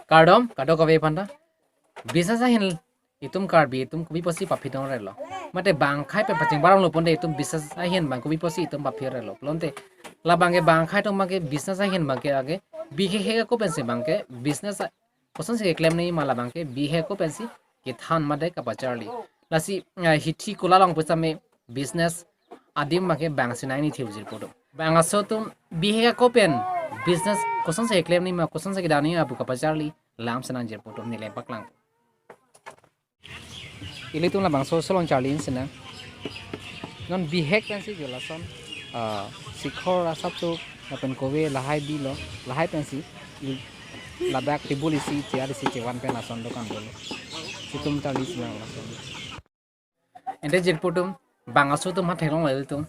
Kardom kado kabe panda business ahin itum karbi itum kubi posi papidong relo mate bang khai pe paching barang lo ponde itum business ahin bang kubi posi itum papi relo lonte la bange bang khai tong bange business ahin bange age bihe he ko pense bange business kosan se claim nei mala bange bihe ko pensi ki than made kapacharli lasi hithi kula long pesa me business adim bange bang sinai ni thiu podo bang aso tum bihe ko pen business kosan se claim nei ma kosan se dani abu kapacharli lam sanan jer podo ni le paklang ili tung labang social charlin sena non bihek pensi jolason sikhor asap tu apen kowe lahai bilo lahai pensi ladak tibul isi tiar isi cewan pen ason dokan dolo situm tali sena ason ende jer potum bangaso tum ha therong lel tum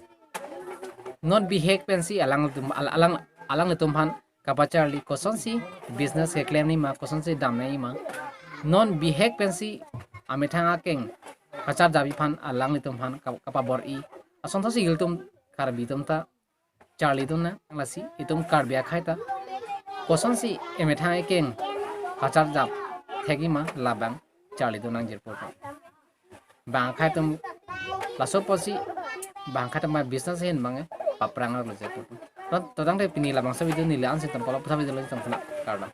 non bihek pensi alang tum han kapacharli kosonsi business ke claim ni ma kosonsi dam nei ma non bihek pensi ame thanga keng kacar jabi pan alang litum pan kapa bor i ason thosi giltum karbi tum ta charli tum na lasi itum karbia khaita koson si eme thanga keng kacar jab thegi ma labang charli tum nang jirpo bang khaitum laso posi bang khaitum ma business hen mangi paprang lo je to todang de pini labang sabi ni lan se tam pala sabi lo tam kardam